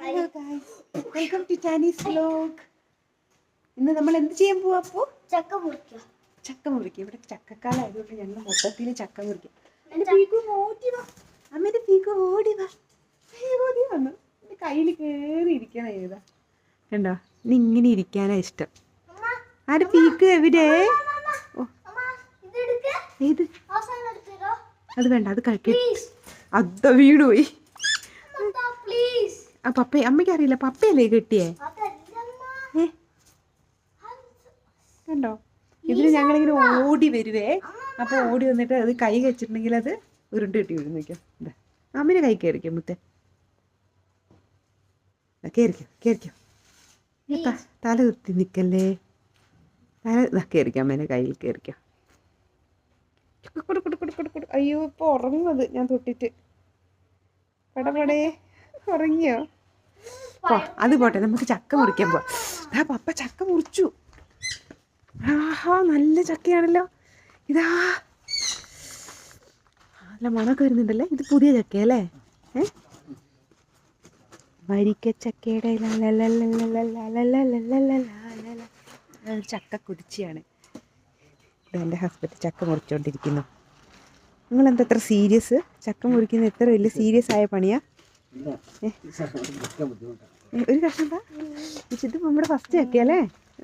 Hello guys, welcome to Chinese vlog. ഇന്ന് നമ്മൾ എന്ത് ചെയ്യാൻ പോവാ? അപ്പോൾ ചക്ക മുറിക്കുക. ഇവിടെ ചക്കക്കാലം ആയതുകൊണ്ട് ഞങ്ങൾ മൊത്തത്തിൽ ചക്ക മുറിക്കും. അമ്മേന്റെ പീക്ക് ഓടി വാ. ഓടി വന്നു. എൻ്റെ കയ്യിൽ കയറി ഇരിക്കണ ഏതാ കണ്ടോ? ഇനി ഇങ്ങനെ ഇരിക്കാനാ ഇഷ്ടം. ആര് പീക്ക് എവിടെ? ഓ ഏത്? അത് വേണ്ട, അത് കഴിക്ക. അത് വീട് പോയി. ആ പപ്പ അമ്മയ്ക്ക് അറിയില്ല, പപ്പയല്ലേ കിട്ടിയേ? കണ്ടോ? ഇതിന് ഞങ്ങളിങ്ങനെ ഓടി വരുവേ. അപ്പോൾ ഓടി വന്നിട്ട് അത് കൈ വെച്ചിട്ടുണ്ടെങ്കിൽ അത് ഉരുണ്ട് കിട്ടി വീഴും. നിൽക്കാം, എന്താ അമ്മേനെ കൈ കയറിക്കോ മുത്തേ. കയറിക്കോ. തല കുത്തി നിൽക്കല്ലേ. തല കയറിക്കോ, അമ്മേനെ കയ്യിൽ കയറിക്കോ. അയ്യോ, ഇപ്പോൾ ഉറങ്ങുന്നത് ഞാൻ തൊട്ടിട്ട്. പടപടേ ഉറങ്ങിയോ? അത് പോട്ടെ, നമുക്ക് ചക്ക മുറിക്കാൻ പോവാം. ആ പപ്പ ചക്ക മുറിച്ചു. ആഹാ, നല്ല ചക്കയാണല്ലോ. ഇതാ നല്ല മണമൊക്കെ വരുന്നുണ്ടല്ലേ. ഇത് പുതിയ ചക്കയല്ലേ? വരിക്കച്ചക്കയുടെ ചക്ക കുരിച്ചിയാണ്. എൻ്റെ ഹസ്ബൻഡ് ചക്ക മുറിച്ചുകൊണ്ടിരിക്കുന്നു. നിങ്ങളെന്താ എത്ര സീരിയസ്? ചക്ക മുറിക്കുന്ന എത്ര വലിയ സീരിയസ് ആയ പണിയാ? ഒരു കഷ്ണം ഇത് നമ്മുടെ ഫസ്റ്റ് ചക്കയല്ലേ?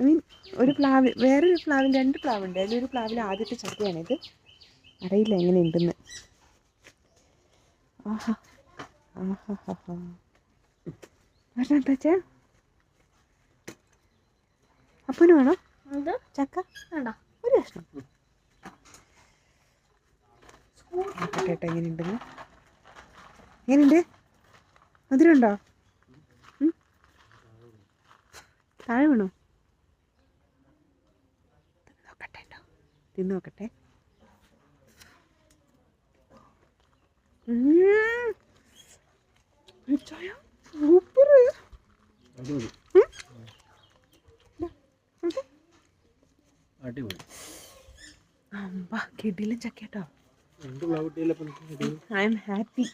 മീൻ ഒരു പ്ലാവ്, വേറൊരു പ്ലാവിൽ 2 പ്ലാവുണ്ട്. അതിലൊരു പ്ലാവിൽ ആദ്യത്തെ ചക്കയാണിത്. അറിയില്ല എങ്ങനെയുണ്ടെന്ന്. ആഹാ എന്താ അപ്പന് വേണോ ചക്ക? വേണ്ട, ഒരു കഷ്ണം കേട്ടോ. എങ്ങനെയുണ്ടെന്ന്? എങ്ങനെയുണ്ട്? മധുരമുണ്ടോ? താഴെ വേണോ? തിന്ന് നോക്കട്ടെ. സൂപ്പർ. അമ്പാ കിടിലൻ ചക്ക കേട്ടോ. I am happy.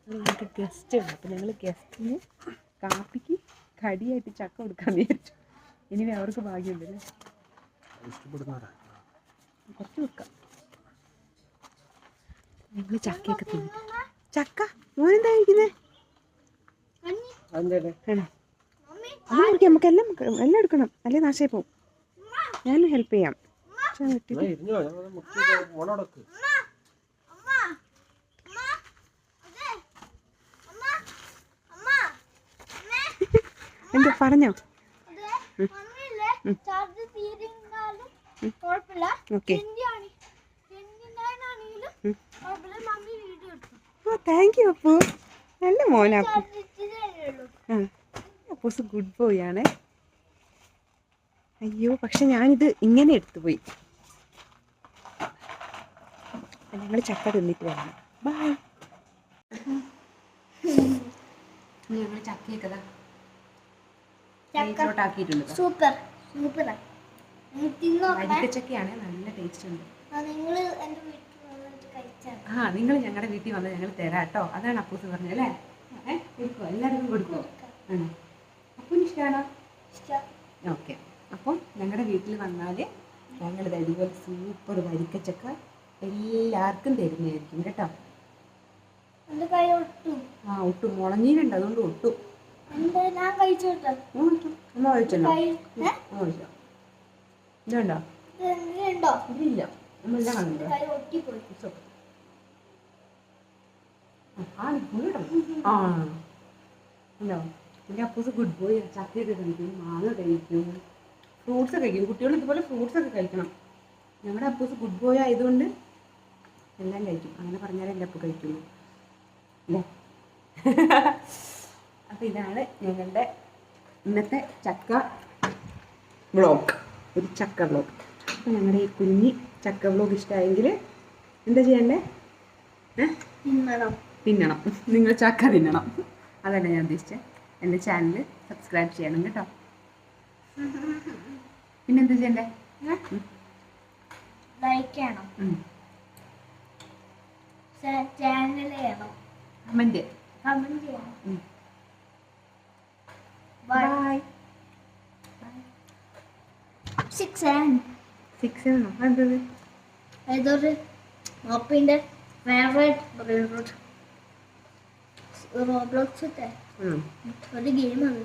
ഞങ്ങൾക്ക് ഗസ്റ്റ് ഉണ്ട്. അപ്പം ഞങ്ങൾ ഗസ്റ്റിന് കാപ്പിക്ക് കടിയായിട്ട് ചക്ക കൊടുക്കാമെന്ന് വിചാരിച്ചു. ഇനി അവർക്ക് ഭാഗ്യമുണ്ടല്ലേ, കുറച്ച് വെക്കാം. ഞങ്ങൾ ചക്കയൊക്കെ തിന്നു. ചക്ക മോനെന്താ കഴിക്കുന്നേ? ആണോ? അത് നമുക്ക് എല്ലാം എടുക്കണം, അല്ലേ നാശമായി പോവും. ഞാനും ഹെൽപ്പ് ചെയ്യാം. എന്താ പറഞ്ഞോ? ഓക്കെ. Thank you Appu. നല്ല മോനാ അപ്പു. അപ്പൂസ് ഗുഡ് ബോയ് ആണ്. അയ്യോ, പക്ഷെ ഞാനിത് ഇങ്ങനെ എടുത്തു പോയി. ഞങ്ങൾ ചക്ക തിന്നിട്ട് വരണം. ബൈ. ഞങ്ങൾ ചക്കയൊക്കെ ആക്കിയിട്ടുണ്ട്. വരിക്കച്ചക്കയാണ്, നല്ല ടേസ്റ്റ് ഉണ്ട്. നിങ്ങൾ ഞങ്ങളുടെ വീട്ടിൽ വന്നാൽ ഞങ്ങൾ തരാം കേട്ടോ. അതാണ് അപ്പൂസ് പറഞ്ഞല്ലേ? കൊടുക്കുമോ? എല്ലാവർക്കും കൊടുക്കുമോ? ആണോ? അപ്പൂന് ഇഷ്ടമാണോ? ഓക്കെ. അപ്പം ഞങ്ങളുടെ വീട്ടിൽ വന്നാൽ ഞങ്ങൾ ഇതുപോലെ സൂപ്പർ വരിക്കച്ചക്ക എല്ലാവർക്കും തരുന്നതായിരിക്കും കേട്ടോ. ഒട്ടും മുളഞ്ഞീനുണ്ട്, അതുകൊണ്ട് ഒട്ടും. അമ്മ കഴിച്ചല്ലോ. ഇതുണ്ടോ? ഇതില്ല, നമ്മളെല്ലാം കണ്ടോ? ഉണ്ടോ? എൻ്റെ അപ്പൂസ് ഗുഡ് ബോയ്. ചക്കയൊക്കെ കഴിക്കും, മാങ്ങ കഴിക്കും, ഫ്രൂട്ട്സ് കഴിക്കും. കുട്ടികൾ ഇതുപോലെ ഫ്രൂട്ട്സൊക്കെ കഴിക്കണം. ഞങ്ങളുടെ അപ്പൂസ് ഗുഡ് ബോയ് ആയതുകൊണ്ട് എല്ലാം കഴിക്കും. അങ്ങനെ പറഞ്ഞാലേ എൻ്റെ അപ്പു കഴിക്കുള്ളൂ അല്ലേ? അപ്പോൾ ഇതാണ് ഞങ്ങളുടെ ഇന്നത്തെ ചക്ക വ്ളോഗ്, ഒരു ചക്ക വ്ളോഗ്. അപ്പോൾ ഞങ്ങളുടെ ഈ കുഞ്ഞി ചക്ക വ്ളോഗ് ഇഷ്ടമായെങ്കിൽ എന്താ ചെയ്യണ്ടേ? തിന്നണം. നിങ്ങൾ ചക്ക തിന്നണം. അതല്ല ഞാൻ ഉദ്ദേശിച്ചത്. എൻ്റെ ചാനൽ സബ്സ്ക്രൈബ് ചെയ്യണം കേട്ടോ. പിന്നെന്താ ചെയ്യണ്ടേ? ലൈക്ക് ചെയ്യണം, ചാനൽ ചെയ്യണം. കമന്റ്. ബൈ. 6 ആണോ? അതെന്തത്? ഏതൊരു ഓപ്പിന്റെ ഫേവറേറ്റ് റോബ്ലോക്സ് ഒരു ഗെയിമാണ്.